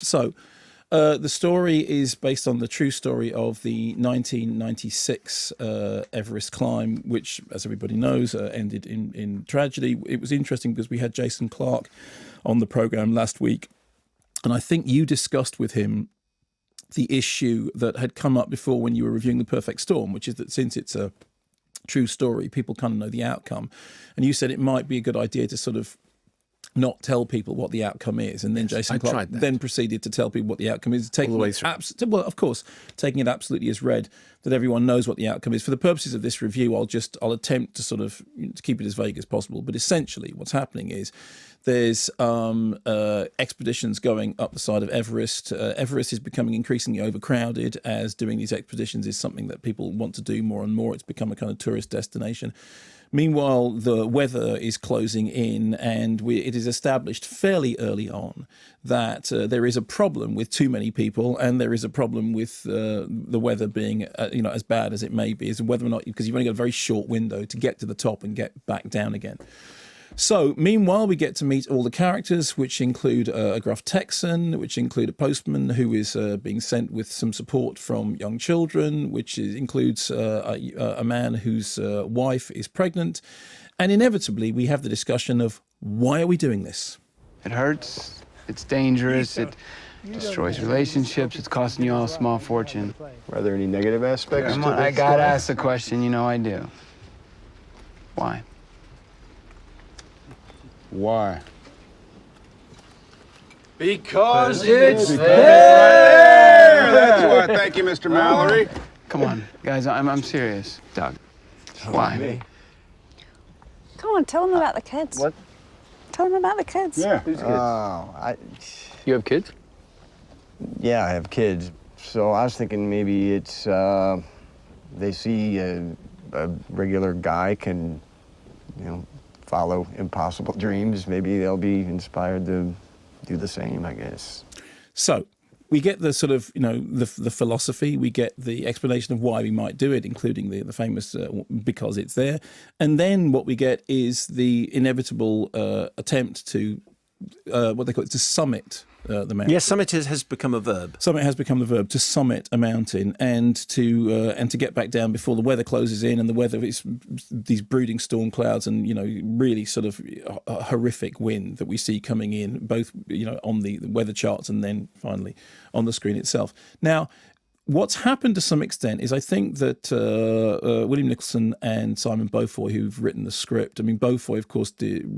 So the story is based on the true story of the 1996 Everest climb, which, as everybody knows, ended in tragedy. It was interesting because we had Jason Clarke on the program last week, and I think you discussed with him the issue that had come up before when you were reviewing The Perfect Storm, which is that since it's a true story, people kind of know the outcome. And you said it might be a good idea to sort of not tell people what the outcome is, and then Jason Clarke then proceeded to tell people what the outcome is, taking well, of course, taking it absolutely as read that everyone knows what the outcome is. For the purposes of this review, I'll attempt to sort of to keep it as vague as possible. But essentially, what's happening is there's expeditions going up the side of Everest. Everest is becoming increasingly overcrowded as doing these expeditions is something that people want to do more and more. It's become a kind of tourist destination. Meanwhile, the weather is closing in, and it is established fairly early on that there is a problem with too many people, and there is a problem with the weather being, as bad as it may be, is whether or not, because you've only got a very short window to get to the top and get back down again. So, meanwhile, we get to meet all the characters, which include a gruff Texan, which include a postman who is being sent with some support from young children, which includes a man whose wife is pregnant. And inevitably, we have the discussion of, why are we doing this? It hurts, it's dangerous, it destroys relationships, it's costing you all a small fortune. Are there any negative aspects to this? I gotta ask the question, I do. Why? Why? Because it's there! That's why. Thank you, Mr. Mallory. Come on, guys, I'm serious. Doug, why? Come on, tell them about the kids. What? Tell them about the kids. Yeah. Who's kids? You have kids? Yeah, I have kids. So I was thinking maybe it's, they see a regular guy can, follow impossible dreams. Maybe they'll be inspired to do the same, I guess. So we get the sort of, the philosophy, we get the explanation of why we might do it, including the famous because it's there. And then what we get is the inevitable attempt to, what they call it, to summit the mountain. Yes, summit has become a verb. Summit has become the verb, to summit a mountain and to get back down before the weather closes in, and the weather is these brooding storm clouds and really sort of a horrific wind that we see coming in, both on the weather charts and then finally on the screen itself. Now, what's happened to some extent is I think that William Nicholson and Simon Beaufoy, who've written the script, Beaufoy, of course,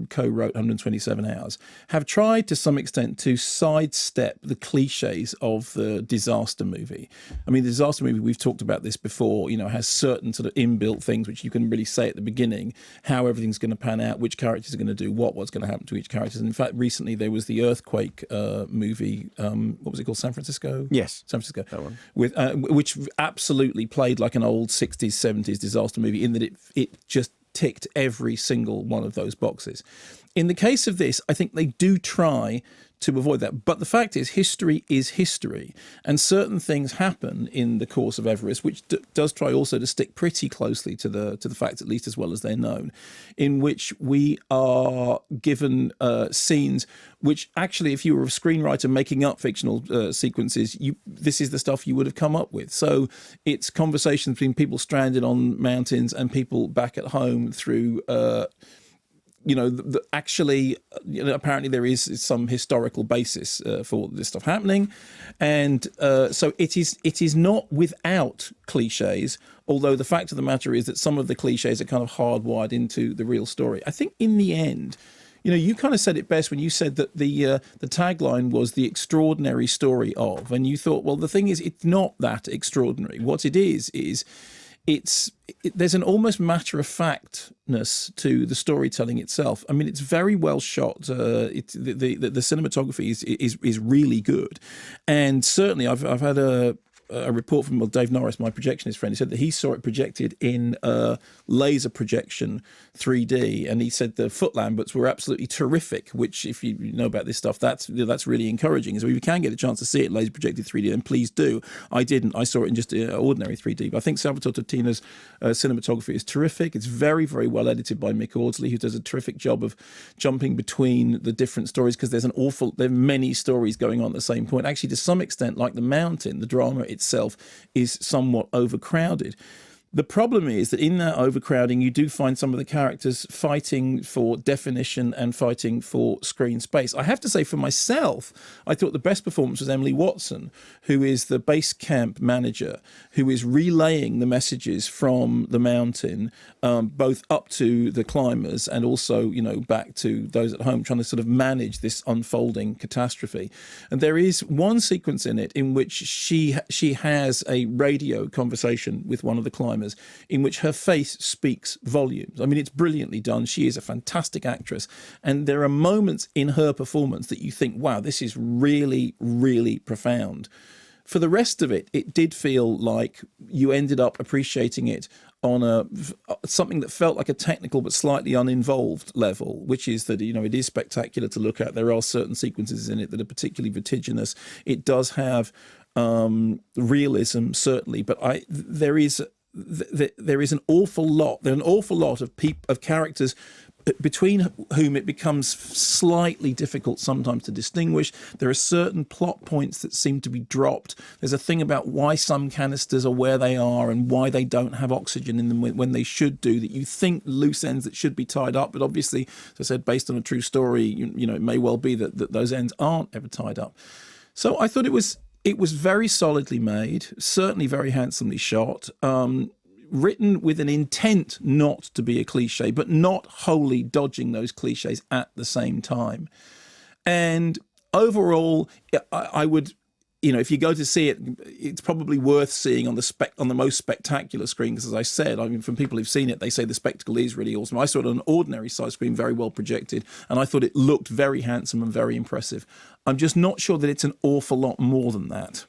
co-wrote 127 Hours, have tried to some extent to sidestep the cliches of the disaster movie. The disaster movie, we've talked about this before, has certain sort of inbuilt things which you can really say at the beginning, how everything's going to pan out, which characters are going to do what's going to happen to each character. And in fact, recently there was the earthquake movie, what was it called, San Francisco? Yes. San Francisco. That one. With which absolutely played like an old 60s, 70s disaster movie in that it just ticked every single one of those boxes. In the case of this, I think they do try to avoid that. But the fact is history. And certain things happen in the course of Everest, which does try also to stick pretty closely to the facts, at least as well as they're known, in which we are given scenes which actually, if you were a screenwriter making up fictional sequences, this is the stuff you would have come up with. So it's conversations between people stranded on mountains and people back at home through actually, apparently there is some historical basis for this stuff happening. And so it is not without cliches, although the fact of the matter is that some of the cliches are kind of hardwired into the real story. I think in the end, you kind of said it best when you said that the tagline was the extraordinary story of, and you thought, well, the thing is, it's not that extraordinary. What it is there's an almost matter-of-factness to the storytelling itself. It's very well shot. The cinematography is really good, and certainly I've had a report from Dave Norris, my projectionist friend. He said that he saw it projected in laser projection 3D, and he said the foot lamberts were absolutely terrific. Which, if you know about this stuff, that's really encouraging. So if you can get a chance to see it laser projected 3D, then please do. I didn't. I saw it in just ordinary 3D. But I think Salvatore Totino's cinematography is terrific. It's very, very well edited by Mick Audsley, who does a terrific job of jumping between the different stories, because there are many stories going on at the same point. Actually, to some extent, like The Mountain, the drama itself is somewhat overcrowded. The problem is that in that overcrowding, you do find some of the characters fighting for definition and fighting for screen space. I have to say, for myself, I thought the best performance was Emily Watson, who is the base camp manager, who is relaying the messages from The Mountain, both up to the climbers and also, back to those at home, trying to sort of manage this unfolding catastrophe. And there is one sequence in it in which she has a radio conversation with one of the climbers, in which her face speaks volumes. I mean, it's brilliantly done. She is a fantastic actress. And there are moments in her performance that you think, wow, this is really, really profound. For the rest of it, it did feel like you ended up appreciating it on something that felt like a technical but slightly uninvolved level, which is that, it is spectacular to look at. There are certain sequences in it that are particularly vertiginous. It does have realism, certainly, but there is an awful lot. There are an awful lot of characters between whom it becomes slightly difficult sometimes to distinguish. There are certain plot points that seem to be dropped. There's a thing about why some canisters are where they are and why they don't have oxygen in them when they should do, that you think loose ends that should be tied up. But obviously, as I said, based on a true story, it may well be that those ends aren't ever tied up. So I thought it was very solidly made, certainly very handsomely shot, written with an intent not to be a cliche, but not wholly dodging those cliches at the same time. And overall, I would, if you go to see it, it's probably worth seeing on the most spectacular screen, because as I said, from people who've seen it, they say the spectacle is really awesome. I saw it on an ordinary size screen, very well projected, and I thought it looked very handsome and very impressive. I'm just not sure that it's an awful lot more than that.